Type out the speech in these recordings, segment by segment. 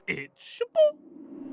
It's your boy.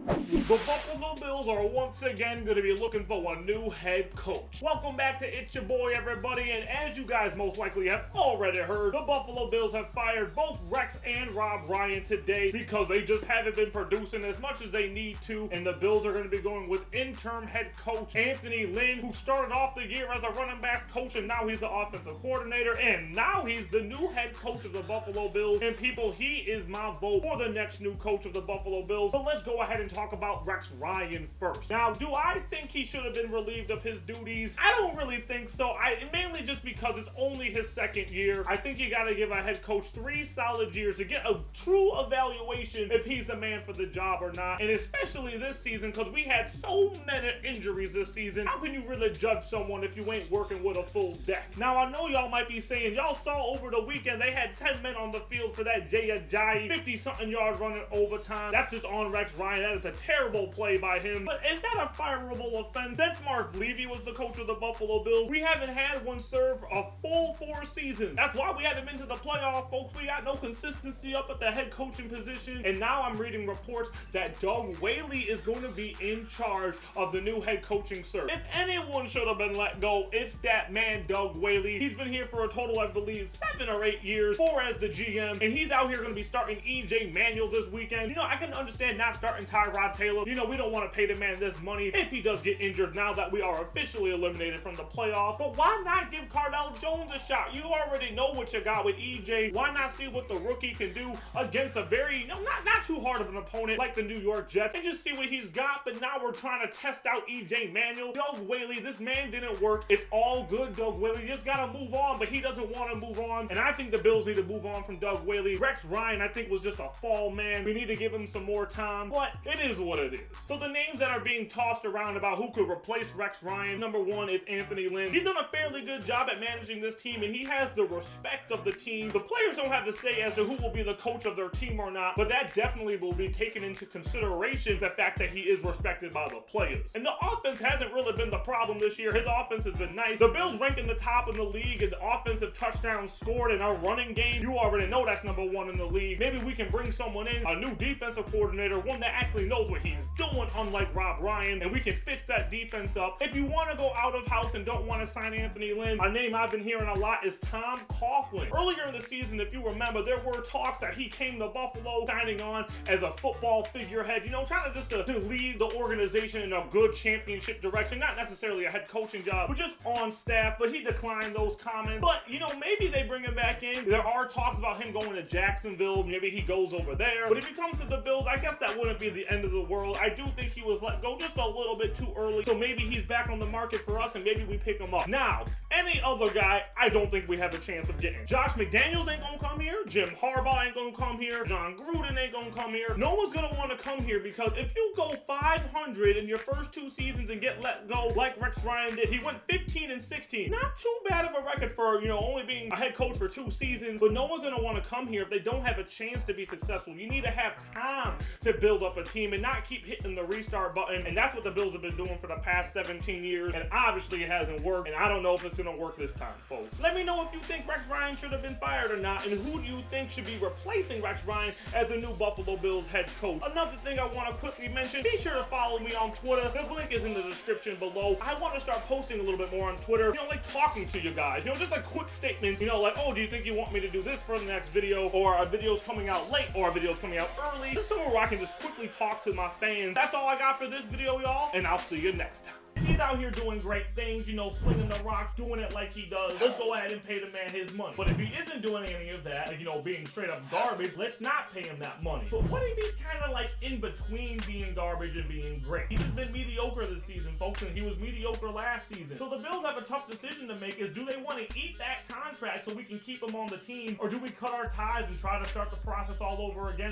The Buffalo Bills are once again going to be looking for a new head coach. Welcome back to It's Your Boy, everybody, and as you guys most likely have already heard, the Buffalo Bills have fired both Rex and Rob Ryan today because they just haven't been producing as much as they need to, and the Bills are going to be going with interim head coach Anthony Lynn, who started off the year as a running back coach, and now he's the offensive coordinator, and now he's the new head coach of the Buffalo Bills, and people, he is my vote for the next new coach of the Buffalo Bills. So let's go ahead and talk about Rex Ryan first. Now, do I think he should have been relieved of his duties? I don't really think so. Mainly just because it's only his second year. I think you got to give a head coach 3 solid years to get a true evaluation if he's the man for the job or not. And especially this season, because we had so many injuries this season. How can you really judge someone if you ain't working with a full deck? Now, I know y'all might be saying, y'all saw over the weekend they had 10 men on the field for that ItsYaBoy 50-something yard run in overtime. That's just on Rex Ryan. That is a terrible play by him. But is that a fireable offense? Since Mark Levy was the coach of the Buffalo Bills, we haven't had one serve a full 4 seasons. That's why we haven't been to the playoff, folks. We got no consistency up at the head coaching position. And now I'm reading reports that Doug Whaley is going to be in charge of the new head coaching search. If anyone should have been let go, it's that man, Doug Whaley. He's been here for a total, I believe, 7 or 8 years, 4 as the GM, and he's out here going to be starting EJ Manuel this weekend. You know, I can understand not starting Tyrod Taylor. You know, we don't want to pay the man this money if he does get injured now that we are officially eliminated from the playoffs. But why not give Cardell Jones a shot? You already know what you got with EJ. Why not see what the rookie can do against a very, not too hard of an opponent like the New York Jets, and just see what he's got? But now we're trying to test out EJ Manuel. Doug Whaley, this man didn't work. It's all good, Doug Whaley. You just gotta move on, but he doesn't want to move on. And I think the Bills need to move on from Doug Whaley. Rex Ryan, I think, was just a fall man. We need to give him some more time, but it is what it is. So the names that are being tossed around about who could replace Rex Ryan, number 1 is Anthony Lynn. He's done a fairly good job at managing this team, and he has the respect of the team. The players don't have to say as to who will be the coach of their team or not, but that definitely will be taken into consideration, the fact that he is respected by the players. And the offense hasn't really been the problem this year. His offense has been nice. The Bills rank in the top in the league in the offensive touchdowns scored, in our running game, you already know that's number 1 in the league. Maybe we can bring someone in, a new defensive coordinator, one that actually knows what he's doing, unlike Rob Ryan, and we can fix that defense up. If you want to go out of house and don't want to sign Anthony Lynn, a name I've been hearing a lot is Tom Coughlin. Earlier in the season, if you remember, there were talks that he came to Buffalo signing on as a football figurehead, you know, trying to just to lead the organization in a good championship direction, not necessarily a head coaching job, but just on staff. But he declined those comments. But, you know, maybe they bring him back in. There are talks about him going to Jacksonville. Maybe he goes over there. But if he comes to the Bills, I guess that wouldn't be the end of the world. I do think he was let go just a little bit too early, so maybe he's back on the market for us and maybe we pick him up. Now, any other guy, I don't think we have a chance of getting. Josh McDaniels ain't gonna come here. Jim Harbaugh ain't gonna come here. John Gruden ain't gonna come here. No one's gonna want to come here, because if you go 500 in your first 2 seasons and get let go like Rex Ryan did, he went 15-16. Not too bad of a record for, you know, only being a head coach for 2 seasons, but no one's gonna want to come here if they don't have a chance to be successful. You need to have time to build up a team and not keep hitting the restart button, and that's what the Bills have been doing for the past 17 years, and obviously it hasn't worked, and I don't know if it's gonna work this time, folks. Let me know if you think Rex Ryan should have been fired or not, and who do you think should be replacing Rex Ryan as the new Buffalo Bills head coach. Another thing I want to quickly mention, be sure to follow me on Twitter. The link is in the description below. I want to start posting a little bit more on Twitter, you know, like talking to you guys, you know, just like quick statements, you know, like, oh, do you think you want me to do this for the next video, or a video's coming out late, or a video's coming out early, just somewhere where I can just quickly talk to my fans. That's all I got for this video, y'all, and I'll see you next time. He's out here doing great things, you know, slinging the rock, doing it like he does. Let's go ahead and pay the man his money. But if he isn't doing any of that, like, you know, being straight up garbage, let's not pay him that money. But what if he's kind of like in between being garbage and being great? He's just been mediocre this season, folks, and he was mediocre last season. So the Bills have a tough decision to make, is do they want to eat that contract so we can keep him on the team, or do we cut our ties and try to start the process all over again?